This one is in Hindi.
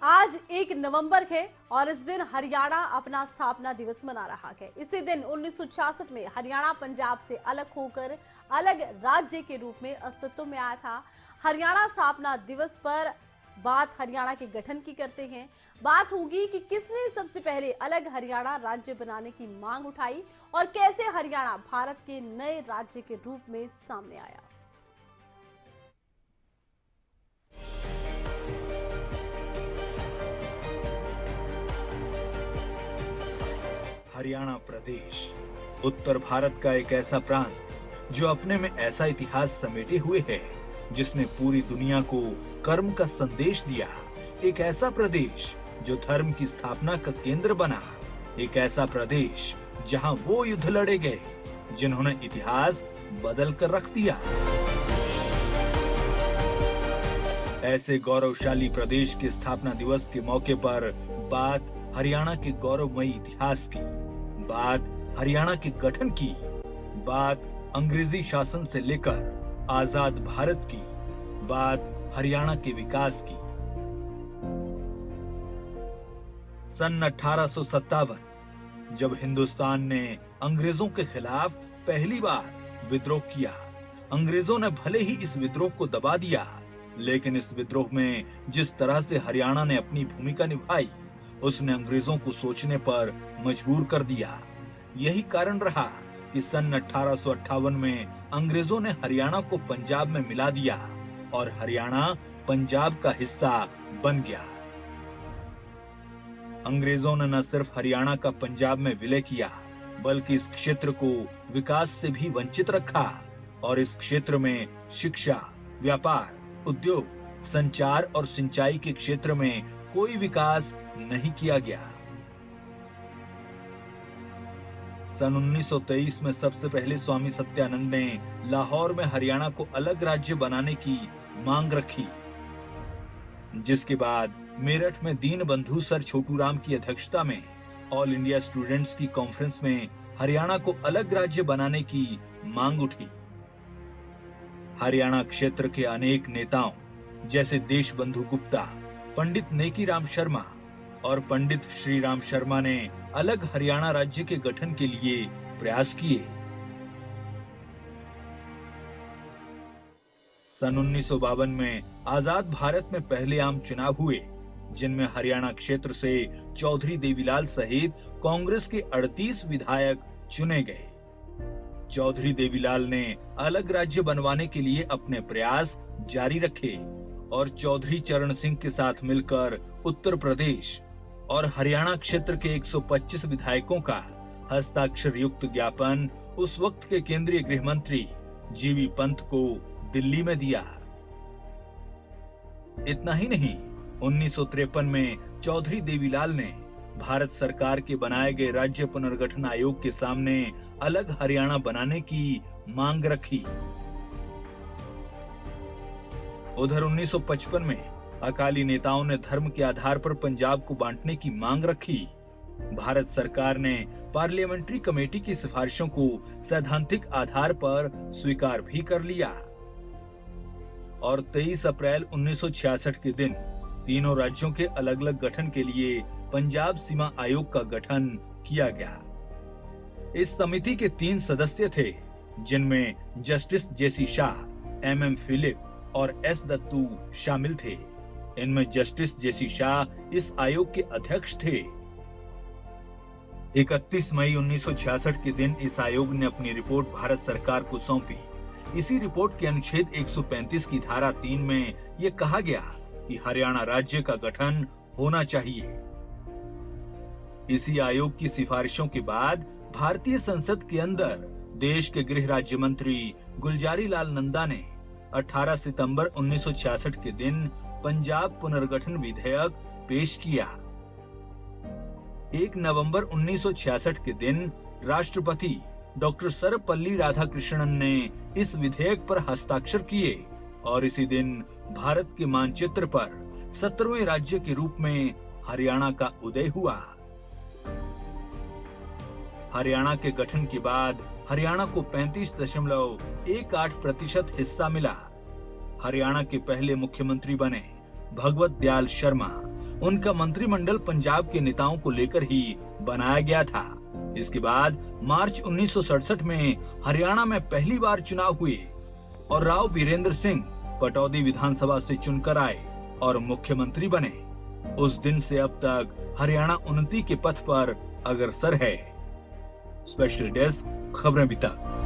आज 1 नवंबर है और इस दिन हरियाणा अपना स्थापना दिवस मना रहा है। इसी दिन 1966 में हरियाणा पंजाब से अलग होकर अलग राज्य के रूप में अस्तित्व में आया था। हरियाणा स्थापना दिवस पर बात हरियाणा के गठन की करते हैं। बात होगी कि किसने सबसे पहले अलग हरियाणा राज्य बनाने की मांग उठाई और कैसे हरियाणा भारत के नए राज्य के रूप में सामने आया। हरियाणा प्रदेश उत्तर भारत का एक ऐसा प्रांत जो अपने में ऐसा इतिहास समेटे हुए है जिसने पूरी दुनिया को कर्म का संदेश दिया। एक ऐसा प्रदेश जो धर्म की स्थापना का केंद्र बना। एक ऐसा प्रदेश जहां वो युद्ध लड़े गए जिन्होंने इतिहास बदल कर रख दिया। ऐसे गौरवशाली प्रदेश के स्थापना दिवस के मौके पर बात हरियाणा के गौरवमयी इतिहास की, बात हरियाणा के गठन की, बात अंग्रेजी शासन से लेकर आजाद भारत की, बात हरियाणा के विकास की। सन 1857 जब हिंदुस्तान ने अंग्रेजों के खिलाफ पहली बार विद्रोह किया, अंग्रेजों ने भले ही इस विद्रोह को दबा दिया, लेकिन इस विद्रोह में जिस तरह से हरियाणा ने अपनी भूमिका निभाई उसने अंग्रेजों को सोचने पर मजबूर कर दिया। यही कारण रहा कि सन 1858 में अंग्रेजों ने हरियाणा को पंजाब में मिला दिया और हरियाणा पंजाब का हिस्सा बन गया। अंग्रेजों ने न सिर्फ हरियाणा का पंजाब में विलय किया बल्कि इस क्षेत्र को विकास से भी वंचित रखा और इस क्षेत्र में शिक्षा, व्यापार, उद्योग, संचार और सिंचाई के क्षेत्र में कोई विकास नहीं किया गया। सन 1923 में सबसे पहले स्वामी सत्यानंद ने लाहौर में हरियाणा को अलग राज्य बनाने की मांग रखी, जिसके बाद मेरठ में दीन बंधु सर छोटू राम की अध्यक्षता में ऑल इंडिया स्टूडेंट्स की कॉन्फ्रेंस में हरियाणा को अलग राज्य बनाने की मांग उठी। हरियाणा क्षेत्र के अनेक नेताओं जैसे देशबंधु गुप्ता, पंडित नेकीराम शर्मा और पंडित श्री राम शर्मा ने अलग हरियाणा राज्य के गठन के लिए प्रयास किए। सन 1952 में आजाद भारत में पहले आम चुनाव हुए जिनमें हरियाणा क्षेत्र से चौधरी देवीलाल सहित कांग्रेस के 38 विधायक चुने गए। चौधरी देवीलाल ने अलग राज्य बनवाने के लिए अपने प्रयास जारी रखे और चौधरी चरण सिंह के साथ मिलकर उत्तर प्रदेश और हरियाणा क्षेत्र के 125 विधायकों का हस्ताक्षर युक्त ज्ञापन उस वक्त के केंद्रीय गृह मंत्री जीवी पंत को दिल्ली में दिया। इतना ही नहीं, 1953 में चौधरी देवीलाल ने भारत सरकार के बनाए गए राज्य पुनर्गठन आयोग के सामने अलग हरियाणा बनाने की मांग रखी। उधर 1955 में अकाली नेताओं ने धर्म के आधार पर पंजाब को बांटने की मांग रखी। भारत सरकार ने पार्लियामेंट्री कमेटी की सिफारिशों को सैद्धांतिक आधार पर स्वीकार भी कर लिया और 23 अप्रैल 1966 के दिन तीनों राज्यों के अलग अलग गठन के लिए पंजाब सीमा आयोग का गठन किया गया। इस समिति के 3 सदस्य थे जिनमें जस्टिस जेसी शाह, MM फिलिप और S दत्तू शामिल थे। इनमें जस्टिस जेसी शाह इस आयोग के अध्यक्ष थे। 31 मई 1966 के दिन इस आयोग ने अपनी रिपोर्ट भारत सरकार को सौंपी। इसी रिपोर्ट के अनुच्छेद 135 की धारा 3 में यह कहा गया कि हरियाणा राज्य का गठन होना चाहिए। इसी आयोग की सिफारिशों के बाद भारतीय संसद के अंदर देश के गृह राज्य मंत्री गुलजारी लाल नंदा ने 18 सितंबर 1966 के दिन पंजाब पुनर्गठन विधेयक पेश किया। 1 नवंबर 1966 के दिन राष्ट्रपति डॉक्टर सर्वपल्ली राधाकृष्णन ने इस विधेयक पर हस्ताक्षर किए और इसी दिन भारत के मानचित्र पर 17वें राज्य के रूप में हरियाणा का उदय हुआ। हरियाणा के गठन के बाद हरियाणा को 35.18% हिस्सा मिला। हरियाणा के पहले मुख्यमंत्री बने भगवत दयाल शर्मा। उनका मंत्रिमंडल पंजाब के नेताओं को लेकर ही बनाया गया था। इसके बाद मार्च 1967 में हरियाणा में पहली बार चुनाव हुए और राव वीरेंद्र सिंह पटौदी विधानसभा से चुनकर आए और मुख्यमंत्री बने। उस दिन से अब तक हरियाणा उन्नति के पथ पर अग्रसर है। स्पेशल डेस्क, खबरें अभी तक।